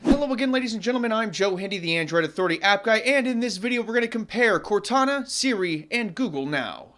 Hello again, ladies and gentlemen, I'm Joe Handy, the Android Authority app guy, and in this video we're going to compare Cortana, Siri, and Google Now.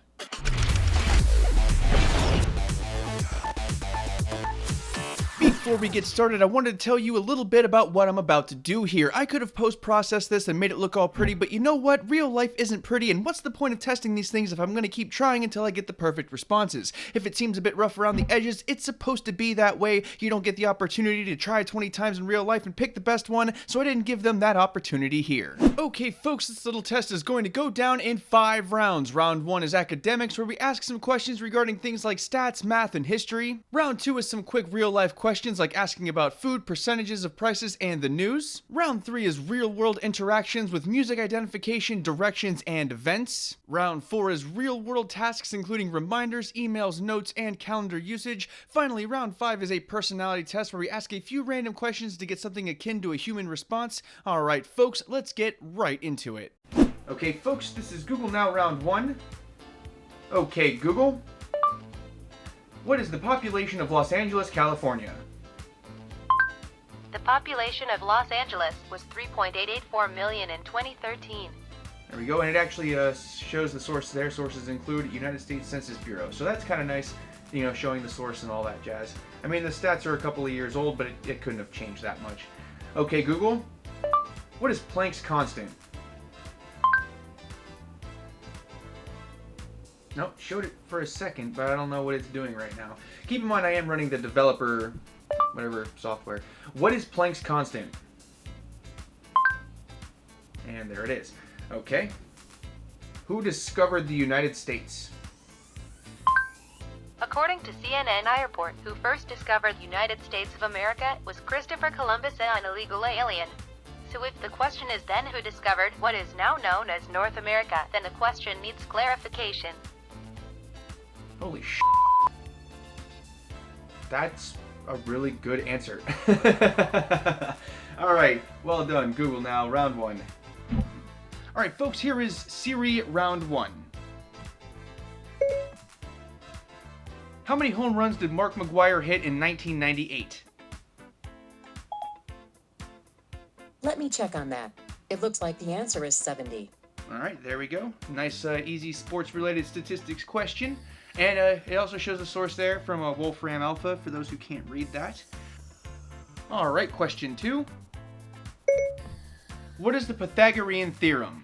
Before we get started, I wanted to tell you a little bit about what I'm about to do here. I could have post-processed this and made it look all pretty, but you know what? Real life isn't pretty, and what's the point of testing these things if I'm going to keep trying until I get the perfect responses? If it seems a bit rough around the edges, it's supposed to be that way. You don't get the opportunity to try 20 times in real life and pick the best one, so I didn't give them that opportunity here. Okay, folks, this little test is going to go down in 5 rounds. Round 1 is academics, where we ask some questions regarding things like stats, math, and history. Round 2 is some quick real-life questions like asking about food, percentages of prices, and the news. Round 3 is real-world interactions with music identification, directions, and events. Round 4 is real-world tasks including reminders, emails, notes, and calendar usage. Finally, round 5 is a personality test where we ask a few random questions to get something akin to a human response. Alright, folks, let's get right into it. Okay, folks, this is Google Now round 1. Okay, Google. What is the population of Los Angeles, California? The population of Los Angeles was 3.884 million in 2013. There we go, and it actually shows the source there. Sources include United States Census Bureau. So that's kind of nice, you know, showing the source and all that jazz. I mean, the stats are a couple of years old, but it couldn't have changed that much. Okay, Google, what is Planck's constant? Nope, showed it for a second, but I don't know what it's doing right now. Keep in mind, I am running the developer, whatever software. What is Planck's constant? And there it is. Okay. Who discovered the United States? According to CNN iReport, who first discovered the United States of America was Christopher Columbus, an illegal alien. So if the question is then who discovered what is now known as North America, then the question needs clarification. Holy sh**. That's a really good answer. Alright, well done, Google Now, round 1. Alright, folks, here is Siri, round 1. How many home runs did Mark McGwire hit in 1998? Let me check on that. It looks like the answer is 70. Alright, there we go. Nice, easy sports-related statistics question. And it also shows a source there from Wolfram Alpha, for those who can't read that. Alright, question 2. What is the Pythagorean Theorem?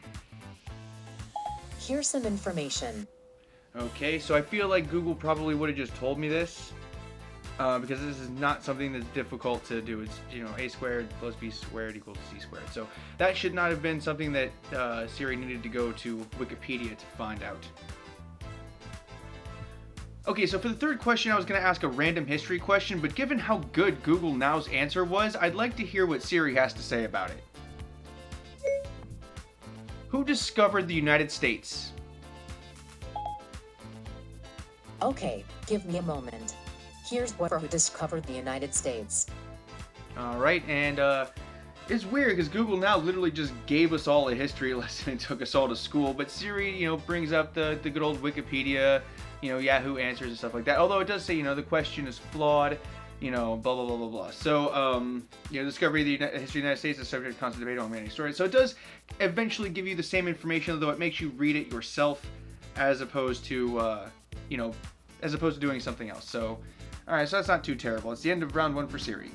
Here's some information. Okay, so I feel like Google probably would have just told me this, because this is not something that's difficult to do. It's, you know, a squared plus b squared equals c squared. So that should not have been something that Siri needed to go to Wikipedia to find out. Okay, so for the third question, I was going to ask a random history question, but given how good Google Now's answer was, I'd like to hear what Siri has to say about it. Who discovered the United States? Okay, give me a moment. Here's who discovered the United States. Alright, and it's weird because Google Now literally just gave us all a history lesson and took us all to school, but Siri, you know, brings up the good old Wikipedia, you know, Yahoo Answers and stuff like that. Although it does say, you know, the question is flawed, you know, blah, blah, blah, blah, blah. So, you know, discovery of the history of the United States is subject to constant debate on many stories. So it does eventually give you the same information, although it makes you read it yourself as opposed to, you know, as opposed to doing something else. So, alright, so that's not too terrible. It's the end of round 1 for Siri.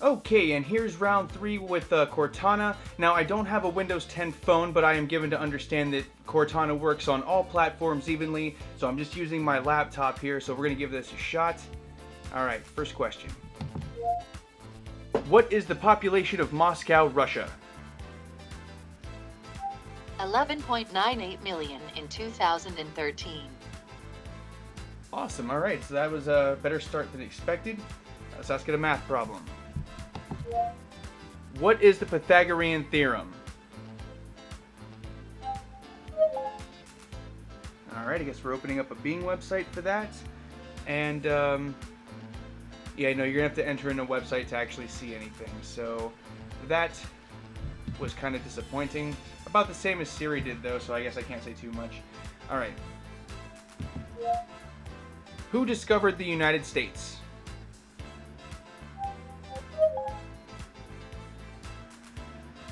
Okay, and here's round 3 with Cortana. Now, I don't have a Windows 10 phone, but I am given to understand that Cortana works on all platforms evenly, so I'm just using my laptop here, so we're going to give this a shot. Alright, first question. What is the population of Moscow, Russia? 11.98 million in 2013. Awesome, alright, so that was a better start than expected. Let's ask it a math problem. What is the Pythagorean Theorem? Alright, I guess we're opening up a Bing website for that. And, yeah, no, you're going to have to enter in a website to actually see anything. So, that was kind of disappointing. About the same as Siri did, though, so I guess I can't say too much. Alright. Who discovered the United States?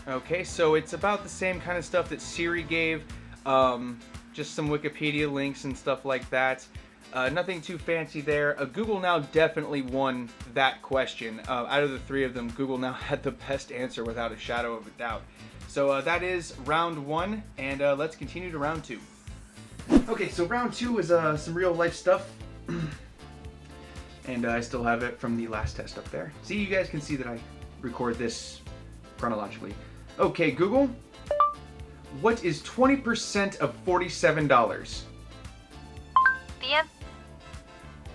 Okay, so it's about the same kind of stuff that Siri gave, just some Wikipedia links and stuff like that. Nothing too fancy there. Google Now definitely won that question. Out of the three of them, Google Now had the best answer without a shadow of a doubt. So that is round one, and let's continue to round two. Okay, so round two is some real life stuff. And I still have it from the last test up there. See, you guys can see that I record this chronologically. Okay, Google, what is 20% of $47? The answer.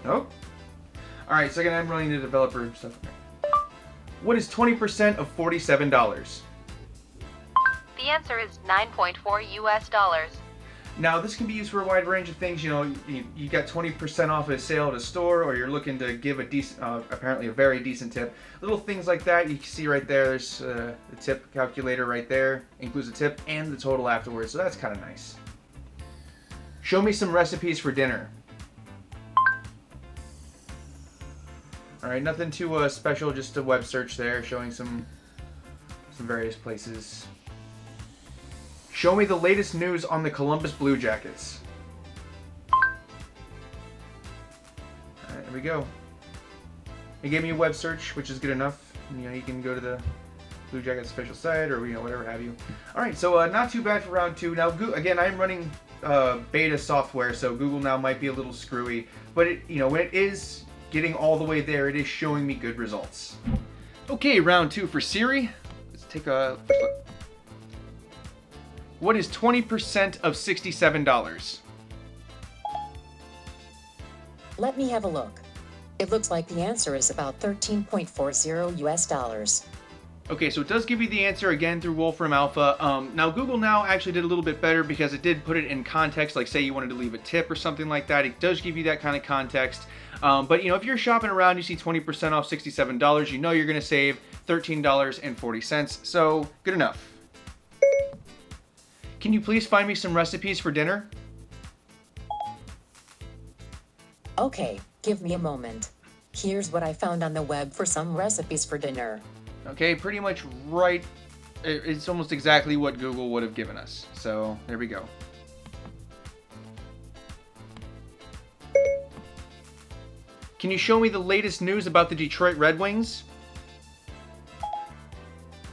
Oh. Alright, so again, I'm running the developer stuff. What is 20% of $47? The answer is $9.4 US. Now, this can be used for a wide range of things. You know, you got 20% off a sale at a store, or you're looking to give a decent, apparently a very decent tip. Little things like that, you can see right there, there's the tip calculator right there. Includes the tip and the total afterwards, so that's kind of nice. Show me some recipes for dinner. Alright, nothing too special, just a web search there, showing some various places. Show me the latest news on the Columbus Blue Jackets. Alright, there we go. It gave me a web search, which is good enough. You know, you can go to the Blue Jackets official site or, you know, whatever have you. Alright, so not too bad for round two. Now, again, I'm running beta software, so Google Now might be a little screwy. But, you know, when it is getting all the way there, it is showing me good results. Okay, round two for Siri. Let's take a first look. What is 20% of $67? Let me have a look. It looks like the answer is about $13.40 US. Okay, so it does give you the answer again through Wolfram Alpha. Now, Google Now actually did a little bit better because it did put it in context, like say you wanted to leave a tip or something like that. It does give you that kind of context. But, you know, if you're shopping around, you see 20% off $67, you know you're going to save $13.40. So, good enough. Can you please find me some recipes for dinner? Okay, give me a moment. Here's what I found on the web for some recipes for dinner. Okay, pretty much right. It's almost exactly what Google would have given us. So, there we go. Can you show me the latest news about the Detroit Red Wings?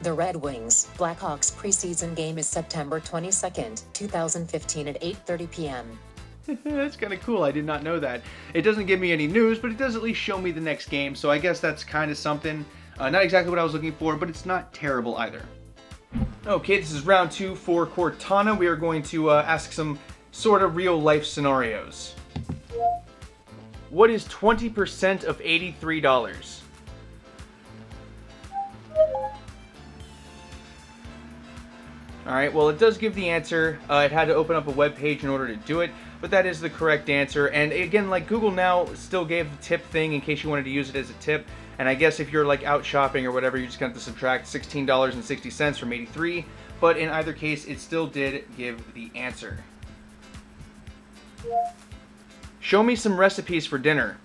The Red Wings Blackhawks preseason game is September 22nd, 2015 at 8:30 p.m. That's kind of cool. I did not know that. It doesn't give me any news, but it does at least show me the next game, so I guess that's kind of something. Not exactly what I was looking for, but it's not terrible either. Okay, this is round two for Cortana. We are going to ask some sort of real-life scenarios. What is 20% of $83? Alright, well, it does give the answer. It had to open up a web page in order to do it, but that is the correct answer. And again, like Google Now still gave the tip thing in case you wanted to use it as a tip. And I guess if you're like out shopping or whatever, you're just going to have to subtract $16.60 from 83. But in either case, it still did give the answer. Show me some recipes for dinner.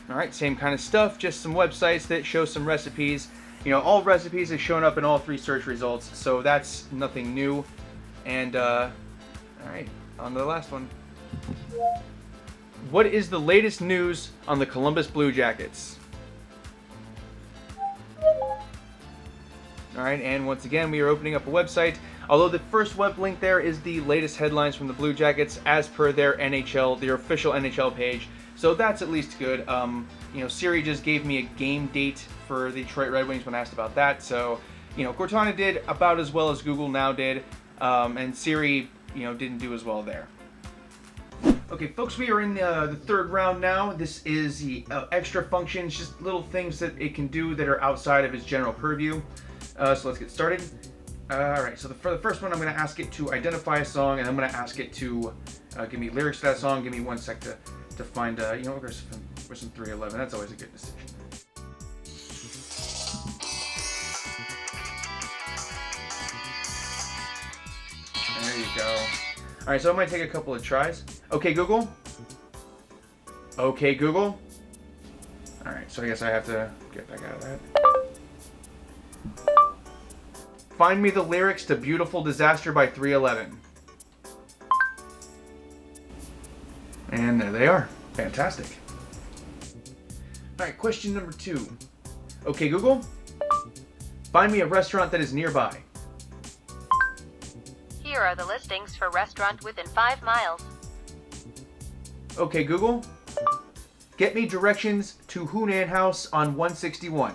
Alright, same kind of stuff, just some websites that show some recipes. You know, all recipes have shown up in all three search results, so that's nothing new. And, alright, on to the last one. What is the latest news on the Columbus Blue Jackets? Alright, and once again, we are opening up a website. Although the first web link there is the latest headlines from the Blue Jackets as per their NHL, their official NHL page. So that's at least good. You know, Siri just gave me a game date for the Detroit Red Wings when asked about that. So, you know, Cortana did about as well as Google Now did. And Siri, you know, didn't do as well there. Okay, folks, we are in the third round now. This is the extra functions, just little things that it can do that are outside of its general purview. So let's get started. Alright, so for the first one, I'm going to ask it to identify a song, and I'm going to ask it to give me lyrics to that song. Give me 1 sec to find, you know, where's some 311. That's always a good decision. There you go. Alright, so I'm going to take a couple of tries. Okay, Google. Okay, Google. Alright, so I guess I have to get back out of that. Find me the lyrics to Beautiful Disaster by 311. And there they are. Fantastic. Alright, question number 2. Okay, Google. Find me a restaurant that is nearby. Here are the listings for restaurant within 5 miles. Okay, Google. Get me directions to Hunan House on 161.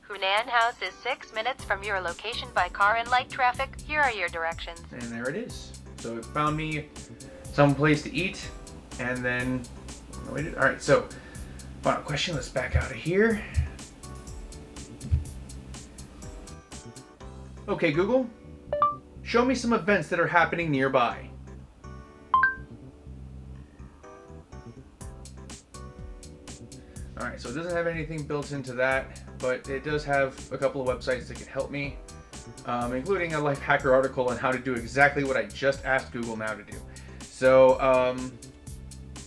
Hunan House is 6 minutes from your location by car and light traffic. Here are your directions. And there it is. So it found me some place to eat, and then waited. All right, so final question. Let's back out of here. Okay, Google. Show me some events that are happening nearby. All right, so it doesn't have anything built into that, but it does have a couple of websites that can help me, including a life hacker article on how to do exactly what I just asked Google Now to do. So,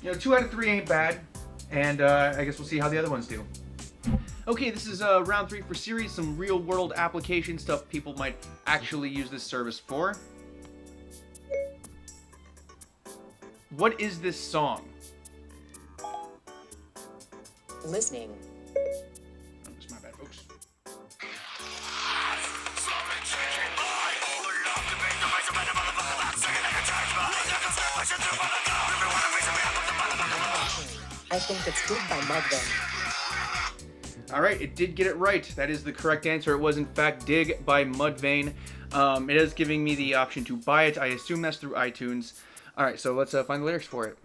2 out of 3 ain't bad, and I guess we'll see how the other ones do. Okay, this is round 3 for Siri, some real-world application stuff people might actually use this service for. What is this song? Listening. Oh, that's my bad, folks. I think it's Dig by Mudvayne. All right, it did get it right. That is the correct answer. It was, in fact, Dig by Mudvayne. It is giving me the option to buy it. I assume that's through iTunes. All right, so let's find the lyrics for it.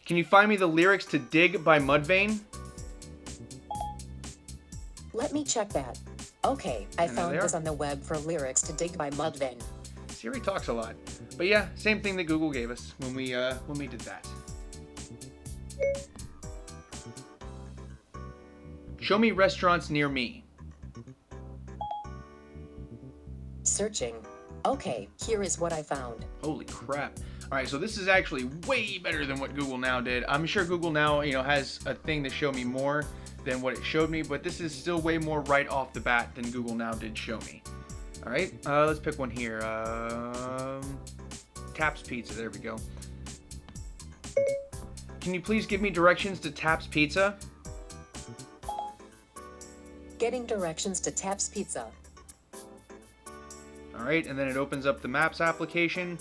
Can you find me the lyrics to Dig by Mudvayne? Let me check that. Okay, I And there found they this are. on the web for lyrics to Dig by Mudvayne. Siri talks a lot. But yeah, same thing that Google gave us when we did that. Show me restaurants near me. Searching. Okay, here is what I found. Holy crap. All right, so this is actually way better than what Google Now did. I'm sure Google Now, has a thing to show me more than what it showed me, but this is still way more right off the bat than Google Now did show me. All right, let's pick one here. Taps Pizza, there we go. Can you please give me directions to Taps Pizza? Getting directions to Taps Pizza. All right, and then it opens up the Maps application.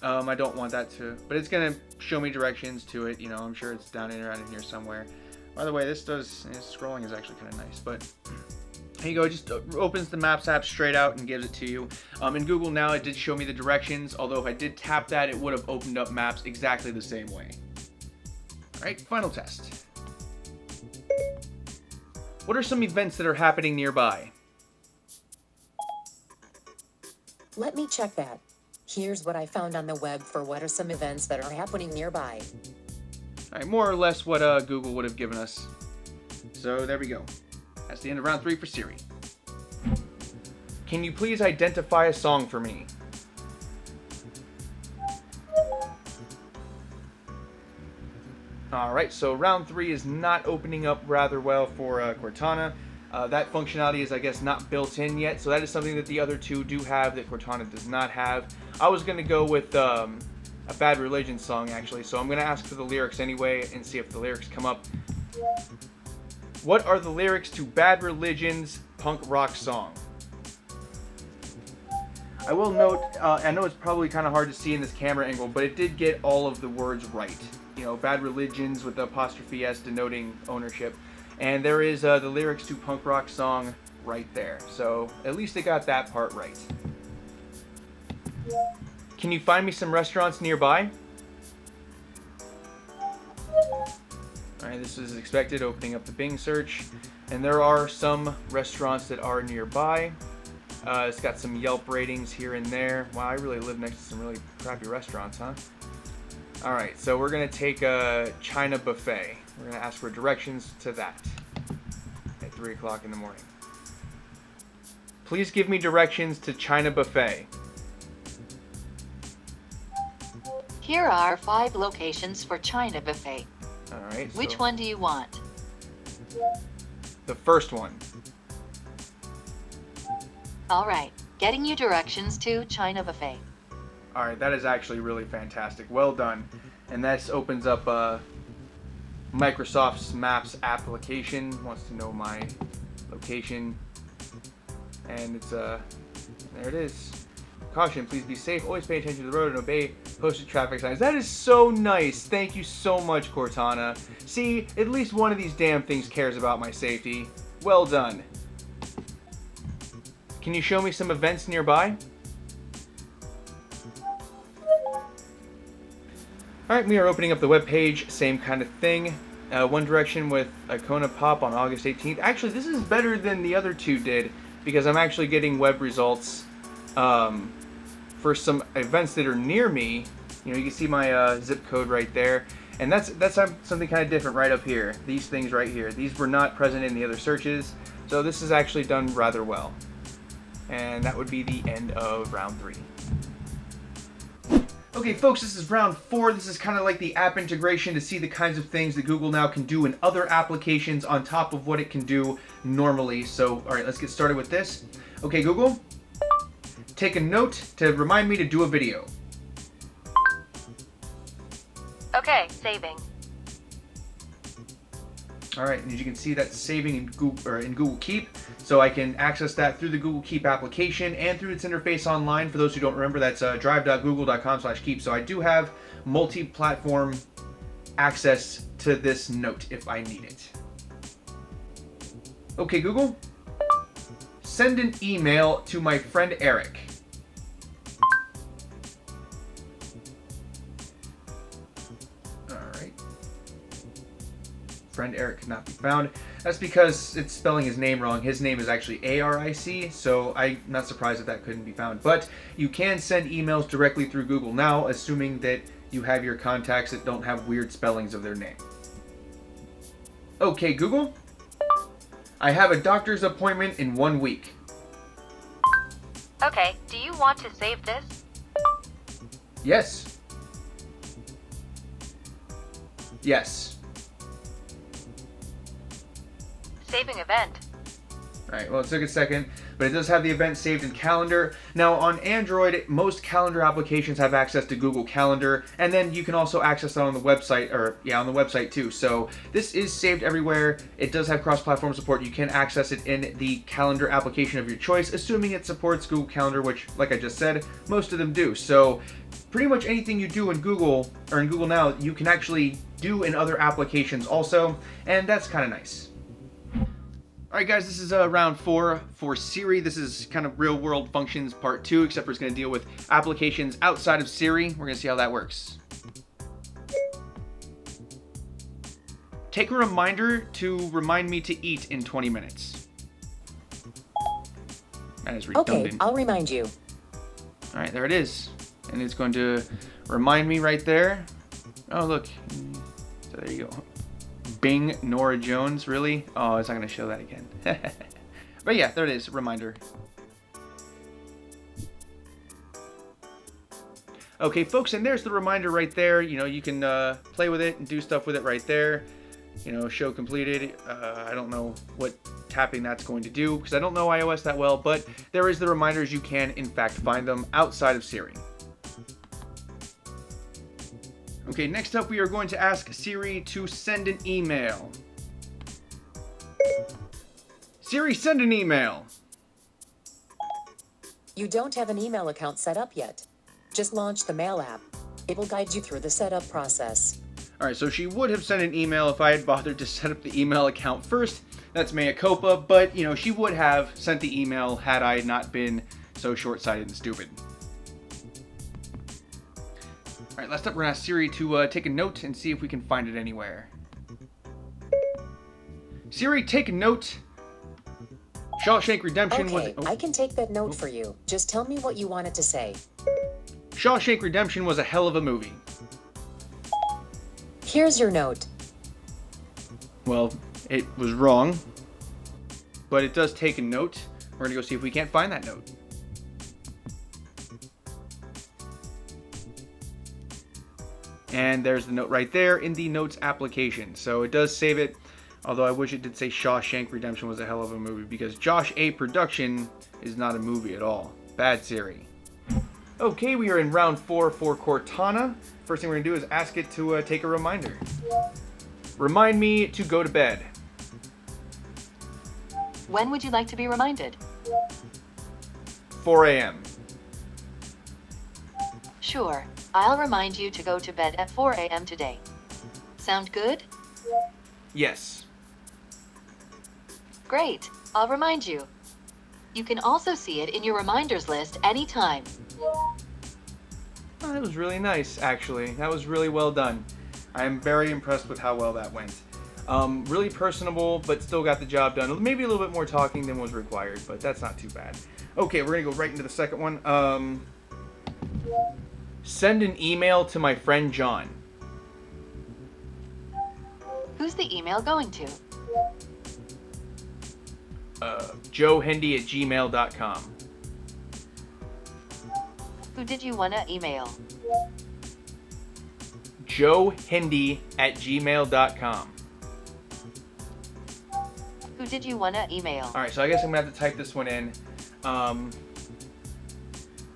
I don't want that to, but it's gonna show me directions to it. I'm sure it's down in around in here somewhere. By the way, scrolling is actually kind of nice, but here you go. It just opens the Maps app straight out and gives it to you. In Google Now, it did show me the directions, although if I did tap that, it would have opened up Maps exactly the same way. All right, final test. What are some events that are happening nearby? Let me check that. Here's what I found on the web for what are some events that are happening nearby. All right, more or less what Google would have given us. So there we go. That's the end of round 3 for Siri. Can you please identify a song for me? All right, so round 3 is not opening up rather well for Cortana. That functionality is, I guess, not built in yet, so that is something that the other two do have that Cortana does not have. I was going to go with a Bad Religion song, actually, so I'm going to ask for the lyrics anyway and see if the lyrics come up. What are the lyrics to Bad Religion's punk rock song? I will note, I know it's probably kind of hard to see in this camera angle, but it did get all of the words right. Bad Religions with the apostrophe S denoting ownership. And there is the lyrics to punk rock song right there. So at least it got that part right. Can you find me some restaurants nearby? Alright, this is expected, opening up the Bing search. And there are some restaurants that are nearby. It's got some Yelp ratings here and there. Wow, I really live next to some really crappy restaurants, huh? Alright, so we're going to take a China Buffet. We're going to ask for directions to that at 3 o'clock in the morning. Please give me directions to China Buffet. Here are 5 locations for China buffet. All right. Which so one do you want? The first one. Alright, getting you directions to China buffet. All right, that is actually really fantastic. Well done. And this opens up Microsoft's Maps application. Wants to know my location, and it's there it is. Caution, please be safe. Always pay attention to the road and obey posted traffic signs. That is so nice. Thank you so much, Cortana. See, at least one of these damn things cares about my safety. Well done. Can you show me some events nearby? Alright, we are opening up the web page. Same kind of thing. One Direction with Icona Pop on August 18th. Actually, this is better than the other two did, because I'm actually getting web results for some events that are near me. You know, you can see my zip code right there, and that's something kind of different right up here. These things right here. These were not present in the other searches, so this is actually done rather well. And that would be the end of round 3. Okay, folks, this is round 4. This is kind of like the app integration to see the kinds of things that Google now can do in other applications on top of what it can do normally. So, all right, let's get started with this. Okay, Google, take a note to remind me to do a video. Okay, saving. All right, and as you can see, that's saving in Google Keep, so I can access that through the Google Keep application and through its interface online. For those who don't remember, that's drive.google.com/keep. So I do have multi-platform access to this note if I need it. Okay, Google, send an email to my friend Eric. Friend Eric cannot be found. That's because it's spelling his name wrong. His name is actually ARIC, so I'm not surprised that couldn't be found. But you can send emails directly through Google now, assuming that you have your contacts that don't have weird spellings of their name. Okay, Google, I have a doctor's appointment in 1 week. Okay, do you want to save this? Yes. Yes. Saving event. Alright, well, it took a second, but it does have the event saved in Calendar. Now, on Android, most calendar applications have access to Google Calendar, and then you can also access that on the website, on the website too. So this is saved everywhere. It does have cross-platform support. You can access it in the calendar application of your choice, assuming it supports Google Calendar, which, like I just said, most of them do. So pretty much anything you do in Google, or in Google Now, you can actually do in other applications also, and that's kind of nice. Alright guys, this is round 4 for Siri. This is kind of real world functions part 2, except for it's going to deal with applications outside of Siri. We're going to see how that works. Take a reminder to remind me to eat in 20 minutes. That is redundant. Okay, I'll remind you. Alright, there it is. And it's going to remind me right there. Oh, look. So there you go. Bing Nora Jones, really? Oh, it's not going to show that again. But yeah, there it is, reminder. Okay, folks, and there's the reminder right there. You know, you can play with it and do stuff with it right there. You know, show completed. I don't know what tapping that's going to do because I don't know iOS that well, but there is the reminders. You can, in fact, find them outside of Siri. Okay, next up we are going to ask Siri to send an email. Siri, send an email. You don't have an email account set up yet. Just launch the Mail app. It will guide you through the setup process. Alright, so she would have sent an email if I had bothered to set up the email account first. That's mea culpa, but, you know, she would have sent the email had I not been so short-sighted and stupid. Alright, last up we're going to ask Siri to take a note and see if we can find it anywhere. Siri, take a note. Shawshank Redemption was... Okay, I can take that note for you. Just tell me what you want it to say. Shawshank Redemption was a hell of a movie. Here's your note. Well, it was wrong, but it does take a note. We're going to go see if we can't find that note. And there's the note right there in the notes application. So it does save it, although I wish it did say Shawshank Redemption was a hell of a movie, because Josh A. Production is not a movie at all. Bad Siri. Okay, we are in round 4 for Cortana. First thing we're going to do is ask it to take a reminder. Remind me to go to bed. When would you like to be reminded? 4 a.m. Sure, I'll remind you to go to bed at 4 a.m. today. Sound good? Yes. Great, I'll remind you. You can also see it in your reminders list anytime. Oh, that was really nice, actually. That was really well done. I am very impressed with how well that went. Really personable, but still got the job done. Maybe a little bit more talking than was required, but that's not too bad. Okay, we're going to go right into the second one. Send an email to my friend John. Who's the email going to? joehendy@gmail.com. Who did you want to email? joehendy@gmail.com. Who did you want to email? Alright, so I guess I'm going to have to type this one in. And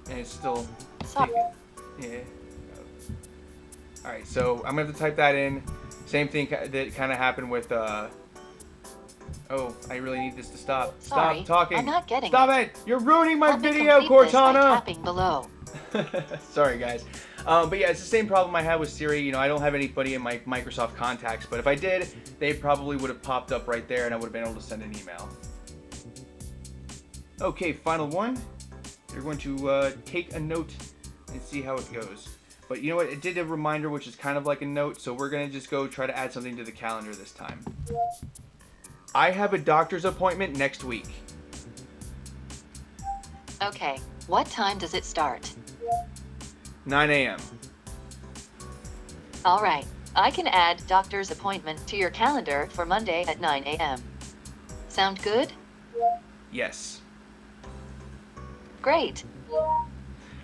it's still... Sorry. Yeah. Alright, so I'm going to have to type that in. Same thing that kind of happened with... Oh, I really need this to stop. Sorry, Stop talking. I'm not getting Stop it. it! You're ruining my Help me video, complete this by Cortana! tapping below. Sorry, guys. But yeah, it's the same problem I had with Siri. You know, I don't have anybody in my Microsoft contacts, but if I did, they probably would have popped up right there and I would have been able to send an email. Okay, final one. You're going to take a note and see how it goes. But you know what? It did a reminder, which is kind of like a note, so we're going to just go try to add something to the calendar this time. I have a doctor's appointment next week. Okay, what time does it start? 9 a.m. All right, I can add doctor's appointment to your calendar for Monday at 9 a.m. Sound good? Yes. Great.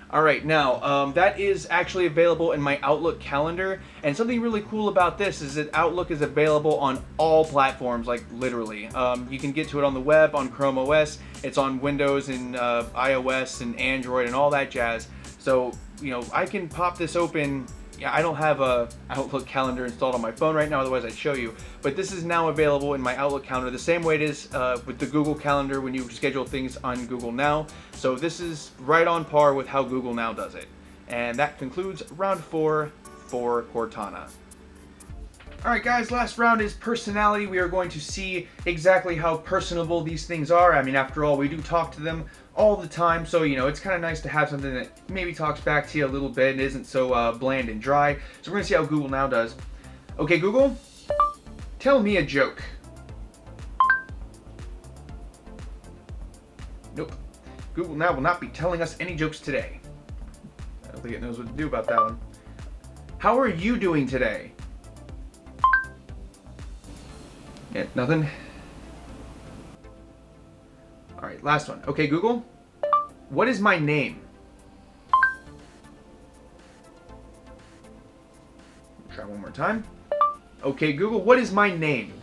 Alright, now, that is actually available in my Outlook calendar, and something really cool about this is that Outlook is available on all platforms, like literally. You can get to it on the web, on Chrome OS, it's on Windows and iOS and Android and all that jazz. So, you know, I can pop this open. Yeah, I don't have a Outlook calendar installed on my phone right now, otherwise I'd show you. But this is now available in my Outlook calendar the same way it is with the Google Calendar when you schedule things on Google Now. So this is right on par with how Google Now does it. And that concludes round 4 for Cortana. Alright guys, last round is personality. We are going to see exactly how personable these things are. I mean, after all, we do talk to them all the time, so you know, it's kind of nice to have something that maybe talks back to you a little bit and isn't so bland and dry. So we're going to see how Google Now does. Okay, Google, tell me a joke. Nope. Google Now will not be telling us any jokes today. I don't think it knows what to do about that one. How are you doing today? Yeah, nothing. Alright, last one. Okay, Google, what is my name? Try one more time. Okay, Google, what is my name?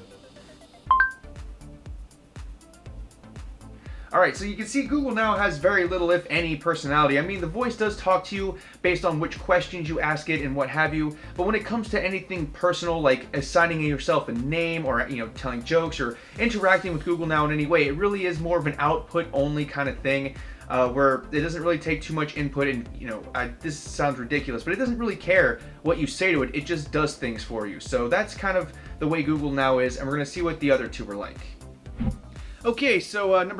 Alright, so you can see Google Now has very little, if any, personality. I mean, the voice does talk to you based on which questions you ask it and what have you, but when it comes to anything personal, like assigning yourself a name or, you know, telling jokes or interacting with Google Now in any way, it really is more of an output-only kind of thing, where it doesn't really take too much input and, you know, this sounds ridiculous, but it doesn't really care what you say to it, it just does things for you. So that's kind of the way Google Now is, and we're going to see what the other two are like. Okay, so round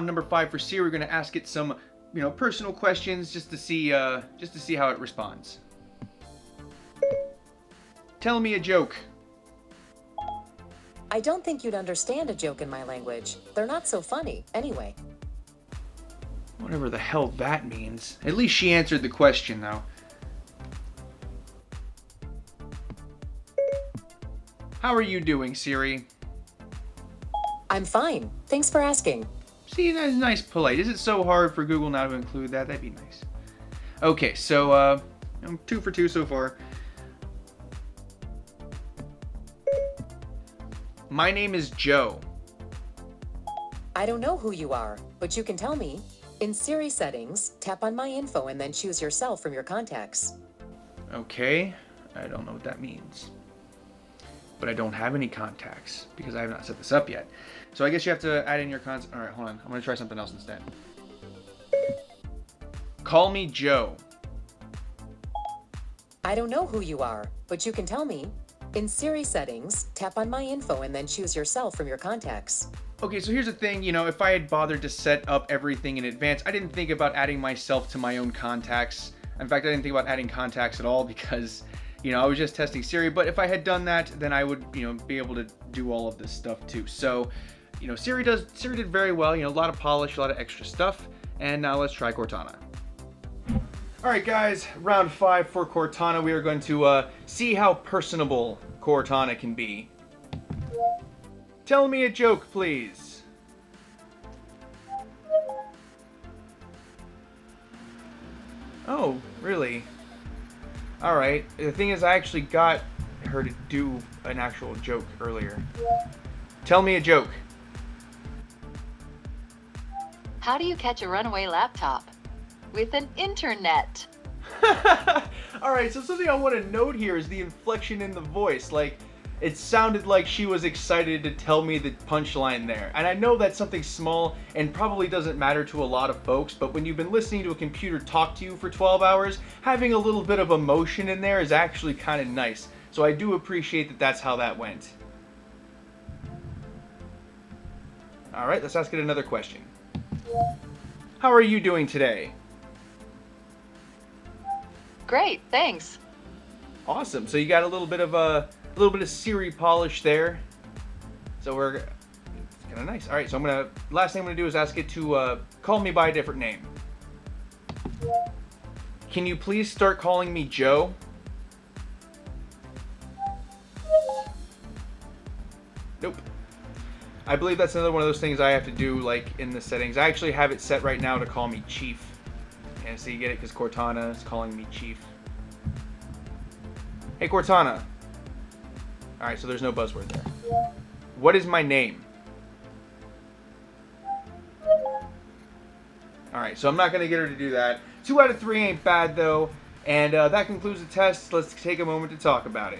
number 5 for Siri, we're going to ask it some, you know, personal questions just to see how it responds. Tell me a joke. I don't think you'd understand a joke in my language. They're not so funny, anyway. Whatever the hell that means. At least she answered the question, though. How are you doing, Siri? I'm fine. Thanks for asking. See, that's nice, polite. Is it so hard for Google Now to include that? That'd be nice. Okay, so I'm 2 for 2 so far. My name is Joe. I don't know who you are, but you can tell me. In Siri settings, tap on My Info and then choose yourself from your contacts. Okay, I don't know what that means. But I don't have any contacts because I have not set this up yet. So I guess you have to add in your contacts. Alright, hold on. I'm going to try something else instead. Call me Joe. I don't know who you are, but you can tell me. In Siri settings, tap on My Info and then choose yourself from your contacts. Okay, so here's the thing, if I had bothered to set up everything in advance, I didn't think about adding myself to my own contacts. In fact, I didn't think about adding contacts at all because, I was just testing Siri. But if I had done that, then I would, be able to do all of this stuff too. So, Siri did very well, a lot of polish, a lot of extra stuff. And now let's try Cortana. All right, guys, round 5 for Cortana. We are going to see how personable Cortana can be. Tell me a joke, please. Oh, really? Alright. The thing is, I actually got her to do an actual joke earlier. Tell me a joke. How do you catch a runaway laptop? With an internet. Alright, so something I want to note here is the inflection in the voice. Like, it sounded like she was excited to tell me the punchline there. And I know that's something small and probably doesn't matter to a lot of folks, but when you've been listening to a computer talk to you for 12 hours, having a little bit of emotion in there is actually kind of nice. So I do appreciate that that's how that went. Alright, let's ask it another question. How are you doing today? Great, thanks. Awesome. So you got a little bit of Siri polish there. So it's kind of nice. All right. So last thing I'm gonna do is ask it to call me by a different name. Can you please start calling me Joe? Nope. I believe that's another one of those things I have to do like in the settings. I actually have it set right now to call me Chief. And so you get it because Cortana is calling me Chief. Hey Cortana. Alright, so there's no buzzword there. What is my name? Alright, so I'm not going to get her to do that. 2 out of 3 ain't bad though. And that concludes the test. Let's take a moment to talk about it.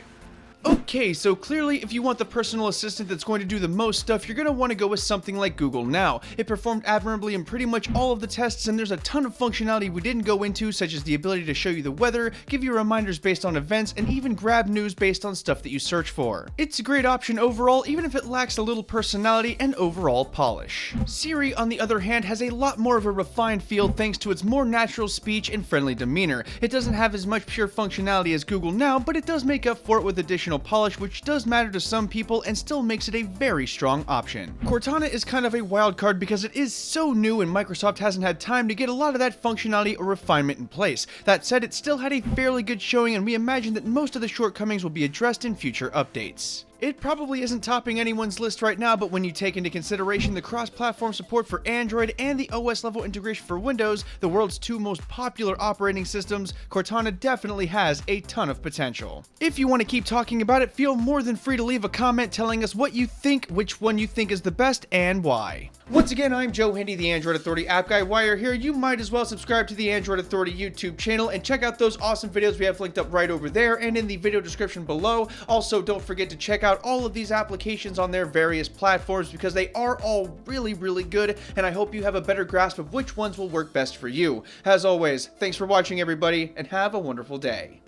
Okay, so clearly if you want the personal assistant that's going to do the most stuff, you're going to want to go with something like Google Now. It performed admirably in pretty much all of the tests, and there's a ton of functionality we didn't go into, such as the ability to show you the weather, give you reminders based on events, and even grab news based on stuff that you search for. It's a great option overall, even if it lacks a little personality and overall polish. Siri, on the other hand, has a lot more of a refined feel thanks to its more natural speech and friendly demeanor. It doesn't have as much pure functionality as Google Now, but it does make up for it with additional polish, which does matter to some people and still makes it a very strong option. Cortana is kind of a wild card because it is so new and Microsoft hasn't had time to get a lot of that functionality or refinement in place. That said, it still had a fairly good showing, and we imagine that most of the shortcomings will be addressed in future updates. It probably isn't topping anyone's list right now, but when you take into consideration the cross-platform support for Android and the OS-level integration for Windows, the world's 2 most popular operating systems, Cortana definitely has a ton of potential. If you want to keep talking about it, feel more than free to leave a comment telling us what you think, which one you think is the best, and why. Once again, I'm Joe Handy, the Android Authority app guy. While you're here, you might as well subscribe to the Android Authority YouTube channel and check out those awesome videos we have linked up right over there and in the video description below. Also, don't forget to check out all of these applications on their various platforms because they are all really, really good, and I hope you have a better grasp of which ones will work best for you. As always, thanks for watching, everybody, and have a wonderful day.